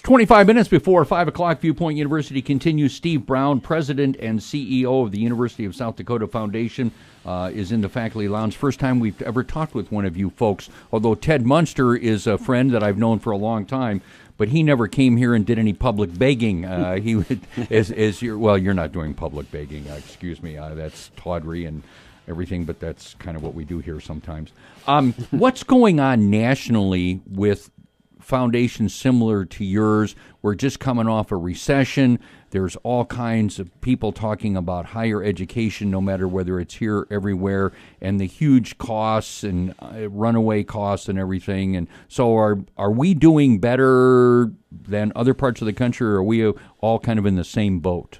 It's 25 minutes before 5 o'clock. Viewpoint University continues. Steve Brown, President and CEO of the University of South Dakota Foundation, is in the faculty lounge. First time we've ever talked with one of you folks, although Ted Munster is a friend that I've known for a long time, but he never came here and did any public begging. He would, you're not doing public begging, excuse me. That's tawdry and everything, but that's kind of what we do here sometimes. What's going on nationally with foundations similar to yours? We're just coming off a recession. There's all kinds of people talking about higher education, no matter whether it's here, everywhere, and the huge costs and runaway costs and everything. And so are we doing better than other parts of the country, or are we all kind of in the same boat?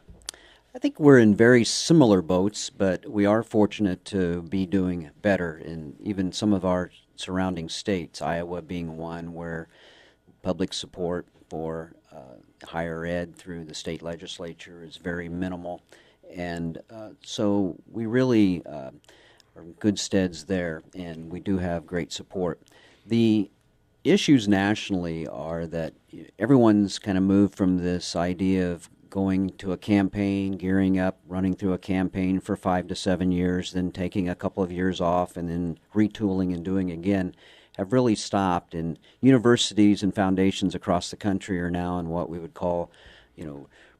I think we're in very similar boats, but we are fortunate to be doing better in even some of our surrounding states, Iowa being one where public support for higher ed through the state legislature is very minimal. And so we really are in good steads there, and we do have great support. The issues nationally are that everyone's kind of moved from this idea of going to a campaign, gearing up, running through a campaign for 5 to 7 years, then taking a couple of years off, and then retooling and doing again, have really stopped. And universities and foundations across the country are now in what we would call,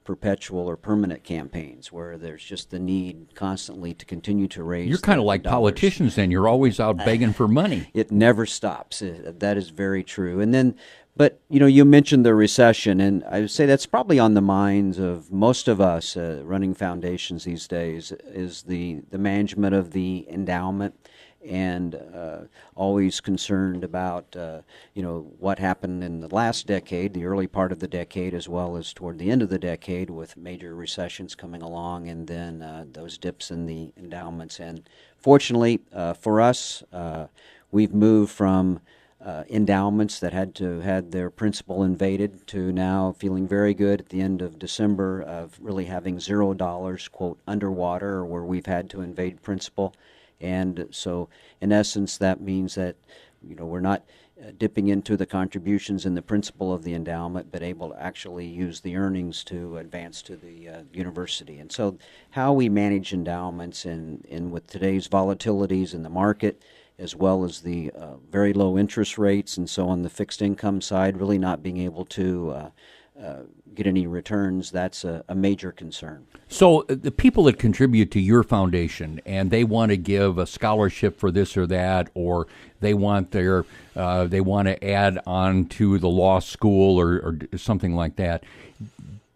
perpetual or permanent campaigns, where there's just the need constantly to continue to raise. You're kind of like dollars. Politicians then. You're always out begging for money. It never stops. That is very true. And then, but, you mentioned the recession, and I would say that's probably on the minds of most of us running foundations these days, is the management of the endowment, and always concerned about, what happened in the last decade, the early part of the decade, as well as toward the end of the decade, with major recessions coming along, and then those dips in the endowments. And fortunately for us, we've moved from endowments that had their principal invaded to now feeling very good at the end of December of really having $0, quote, underwater, or where we've had to invade principal. And so, in essence, that means that, we're not dipping into the contributions in the principal of the endowment, but able to actually use the earnings to advance to the university. And so how we manage endowments and with today's volatilities in the market, as well as the very low interest rates, and so on the fixed income side, really not being able to get any returns, that's a major concern. So the people that contribute to your foundation and they want to give a scholarship for this or that, or they want they want to add on to the law school or something like that,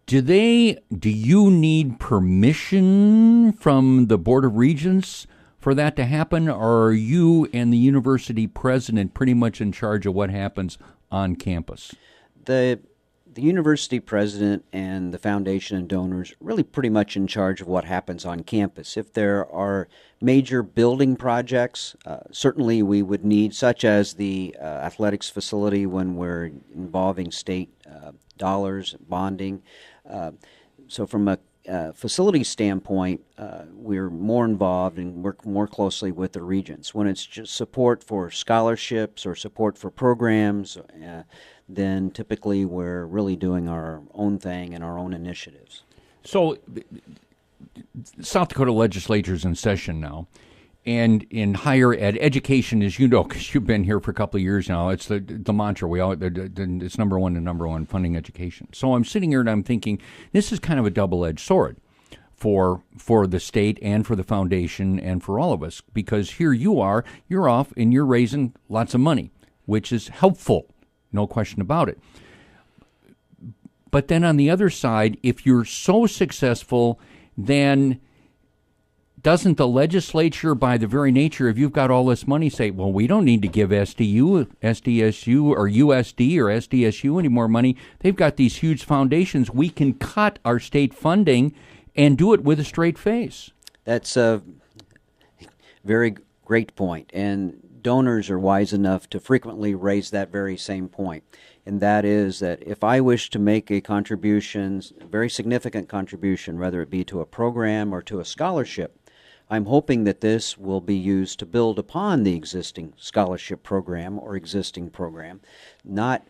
do you need permission from the Board of Regents for that to happen, or are you and the university president pretty much in charge of what happens on campus? The university president and the foundation and donors are really pretty much in charge of what happens on campus. If there are major building projects, certainly we would need, such as the athletics facility when we're involving state dollars, bonding. So from a facility standpoint, we're more involved and work more closely with the regents. When it's just support for scholarships or support for programs, then typically we're really doing our own thing and our own initiatives. So South Dakota legislature's in session now, and in higher ed, education, as you know, because you've been here for a couple of years now, it's the mantra. It's number one funding education. So I'm sitting here and I'm thinking, this is kind of a double-edged sword for the state and for the foundation and for all of us, because here you're off and you're raising lots of money, which is helpful. No question about it. But then on the other side, if you're so successful, then doesn't the legislature, by the very nature, if you've got all this money, say, well, we don't need to give SDSU or USD or SDSU any more money. They've got these huge foundations. We can cut our state funding and do it with a straight face. That's a very great point. And donors are wise enough to frequently raise that very same point, and that is that if I wish to make a contribution, a very significant contribution, whether it be to a program or to a scholarship, I'm hoping that this will be used to build upon the existing scholarship program or existing program, not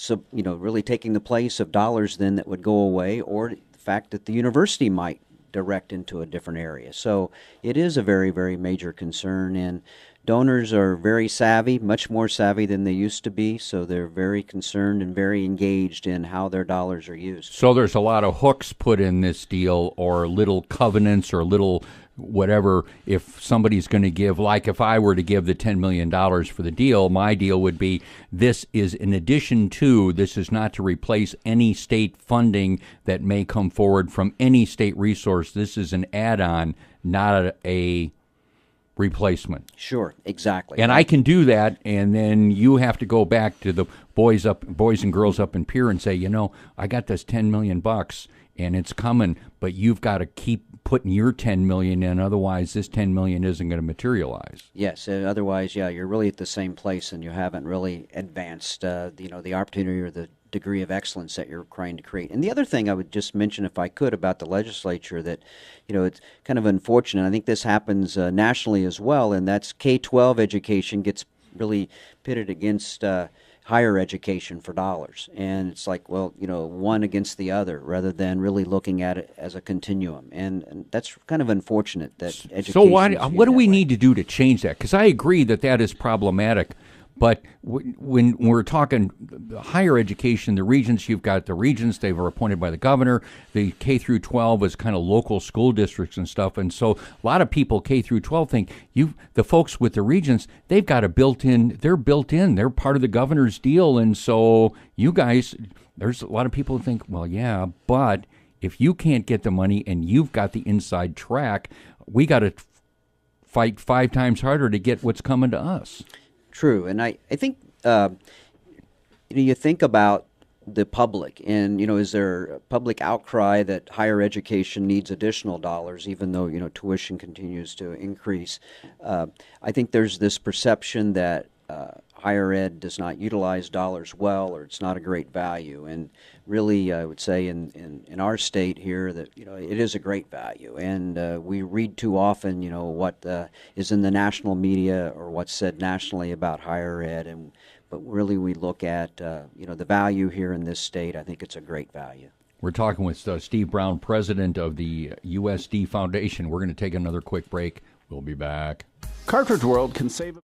so really taking the place of dollars then that would go away, or the fact that the university might direct into a different area. So it is a very, very major concern, and donors are very savvy, much more savvy than they used to be, so they're very concerned and very engaged in how their dollars are used. So there's a lot of hooks put in this deal, or little covenants, or little whatever. If somebody's going to give, like if I were to give the $10 million for the deal, my deal would be, this is in addition to, this is not to replace any state funding that may come forward from any state resource. This is an add-on, not a replacement. Sure, exactly. And I can do that, and then you have to go back to the boys and girls up in Pier and say, I got this $10 million and it's coming, but you've got to keep putting your $10 million in, otherwise this $10 million isn't going to materialize. Yes, otherwise, you're really at the same place, and you haven't really advanced, the opportunity or the degree of excellence that you're trying to create. And the other thing I would just mention, if I could, about the legislature, that it's kind of unfortunate. I think this happens nationally as well, and that's K-12 education gets really pitted against higher education for dollars, and it's like, one against the other, rather than really looking at it as a continuum, and that's kind of unfortunate that education. So what do we need to do to change that? Because I agree that is problematic. But when we're talking higher education, the regions, you've got the regions, they were appointed by the governor. The K through 12 is kind of local school districts and stuff. And so a lot of people, K through 12, think the folks with the regions, they've got a they're built in. They're part of the governor's deal. And so you guys, there's a lot of people who think, well, yeah, but if you can't get the money and you've got the inside track, we got to fight 5 times harder to get what's coming to us. True, and I think you think about the public, and is there a public outcry that higher education needs additional dollars, even though tuition continues to increase? I think there's this perception that higher ed does not utilize dollars well, or it's not a great value. And really, I would say in our state here that it is a great value, and we read too often what is in the national media or what's said nationally about higher ed, but really we look at the value here in this state. I think it's a great value. We're talking with Steve Brown, president of the USD Foundation. We're going to take another quick break. We'll be back. Cartridge World can save